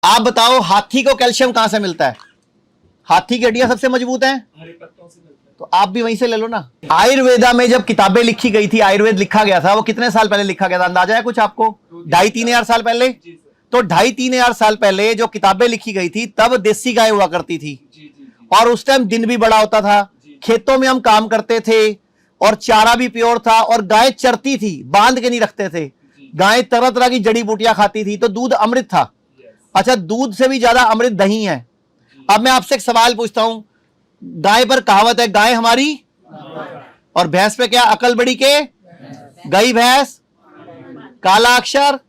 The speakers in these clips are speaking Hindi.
आप बताओ हाथी को कैल्शियम कहां से मिलता है? हाथी की हड्डियां सबसे मजबूत हैं, हरे पत्तों से मिलता है। तो आप भी वहीं से ले लो ना। आयुर्वेदा में जब किताबें लिखी गई थी, आयुर्वेद लिखा गया था, वो कितने साल पहले लिखा गया था, अंदाजा है कुछ आपको? 2,5-3 हजार साल पहले। जी सर। तो 2,5-3 हजार साल पहले जो किताबें लिखी गई थी, तब देसी गाय हुआ करती थी, जी जी जी। और उस टाइम दिन भी बड़ा होता था, खेतों में हम काम करते थे, और चारा भी प्योर था, और गाय चरती थी, बांध के नहीं रखते थे। गाय तरह तरह की जड़ी बूटियां खाती थी, तो दूध अमृत था। अच्छा, दूध से भी ज्यादा अमृत दही है। अब मैं आपसे एक सवाल पूछता हूं, गाय पर कहावत है, गाय हमारी, और भैंस पे क्या, अकल बड़ी के गई भैंस, काला अक्षर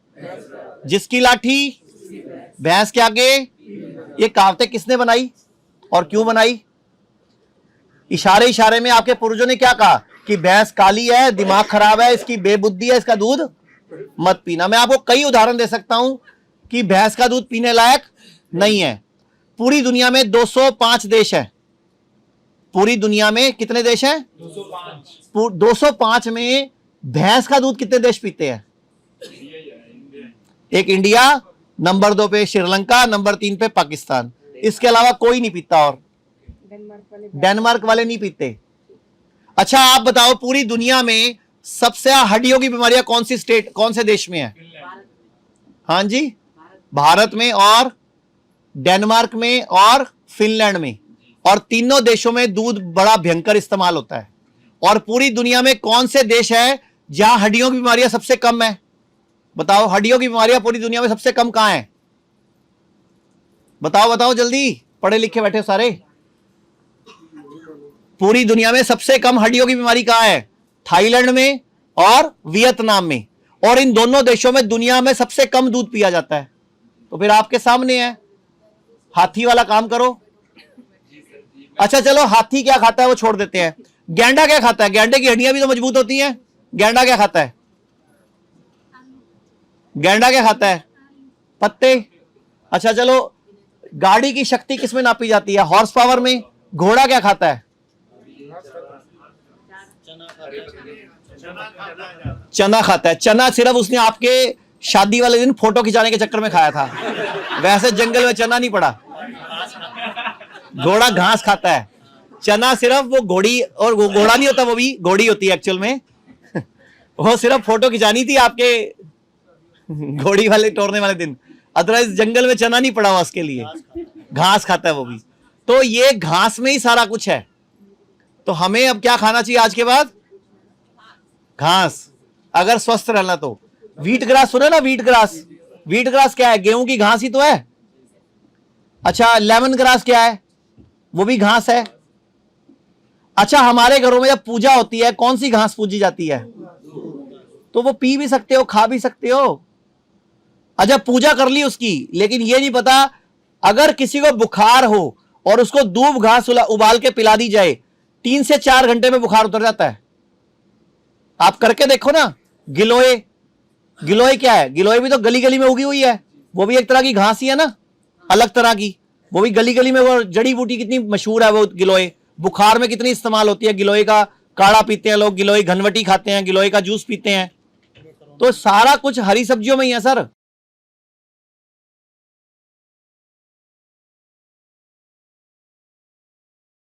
जिसकी लाठी भैंस के आगे। ये कहावतें किसने बनाई और क्यों बनाई? इशारे इशारे में आपके पूर्वजों ने क्या कहा कि भैंस काली है, दिमाग खराब है, इसकी बेबुद्धि है, इसका दूध मत पीना। मैं आपको कई उदाहरण दे सकता हूं कि भैंस का दूध पीने लायक नहीं है। पूरी दुनिया में 205 देश हैं। पूरी दुनिया में कितने देश हैं? 205। 205 में भैंस का दूध कितने देश पीते हैं? एक इंडिया, नंबर 2 पे श्रीलंका, नंबर 3 पे पाकिस्तान। इसके अलावा कोई नहीं पीता, और डेनमार्क वाले नहीं पीते। अच्छा, आप बताओ पूरी दुनिया में सबसे हड्डियों की बीमारियां कौन सी स्टेट, कौन से देश में है? हाँ जी, भारत में, और डेनमार्क में, और फिनलैंड में। और तीनों देशों में दूध बड़ा भयंकर इस्तेमाल होता है। और पूरी दुनिया में कौन से देश है जहां हड्डियों की बीमारियां सबसे कम है? बताओ, हड्डियों की बीमारियां पूरी दुनिया में सबसे कम कहां है? बताओ बताओ जल्दी, पढ़े लिखे बैठे सारे। पूरी दुनिया में सबसे कम हड्डियों की बीमारी कहां है? थाईलैंड में और वियतनाम में। और इन दोनों देशों में दुनिया में सबसे कम दूध पिया जाता है। तो फिर आपके सामने है, हाथी वाला काम करो। अच्छा चलो, हाथी क्या खाता है वो छोड़ देते हैं। गैंडा क्या खाता है? गैंडे की हड्डियां भी तो मजबूत होती हैं। गैंडा क्या खाता है? गैंडा क्या खाता है? पत्ते। अच्छा चलो, गाड़ी की शक्ति किसमें नापी जाती है? हॉर्स पावर में। घोड़ा क्या खाता है? चना खाता है। चना सिर्फ उसने आपके शादी वाले दिन फोटो खिंचाने के चक्कर में खाया था, वैसे जंगल में चना नहीं पड़ा। घोड़ा घास खाता है, चना सिर्फ वो घोड़ी, और वो घोड़ा नहीं होता, वो भी घोड़ी होती है एक्चुअल में। वो सिर्फ फोटो खिंचानी थी आपके घोड़ी वाले तोड़ने वाले दिन, अदरवाइज जंगल में चना नहीं पड़ा हुआ उसके लिए। घास खाता है वो भी। तो ये घास में ही सारा कुछ है। तो हमें अब क्या खाना चाहिए आज के बाद? घास, अगर स्वस्थ रहना तो। व्हीट ग्रास सुने ना, व्हीट ग्रास? व्हीट ग्रास क्या है? गेहूं की घास ही तो है। अच्छा, लेमन ग्रास क्या है? वो भी घास है। अच्छा, हमारे घरों में जब पूजा होती है, कौन सी घास पूजी जाती है? तो वो पी भी सकते हो, खा भी सकते हो। अच्छा, पूजा कर ली उसकी, लेकिन ये नहीं पता, अगर किसी को बुखार हो और उसको दूब घास उबाल के पिला दी जाए, 3 से 4 घंटे में बुखार उतर जाता है। आप करके देखो ना। गिलोय, गिलोय क्या है? गिलोय भी तो गली गली में उगी हुई है, वो भी एक तरह की घास ही है ना, अलग तरह की। वो भी गली गली में, वो जड़ी बूटी कितनी मशहूर है वो गिलोय। बुखार में कितनी इस्तेमाल होती है। गिलोय का काढ़ा पीते हैं लोग, गिलोय घनवटी खाते हैं, गिलोय का जूस पीते हैं। तो सारा कुछ हरी सब्जियों में ही है सर।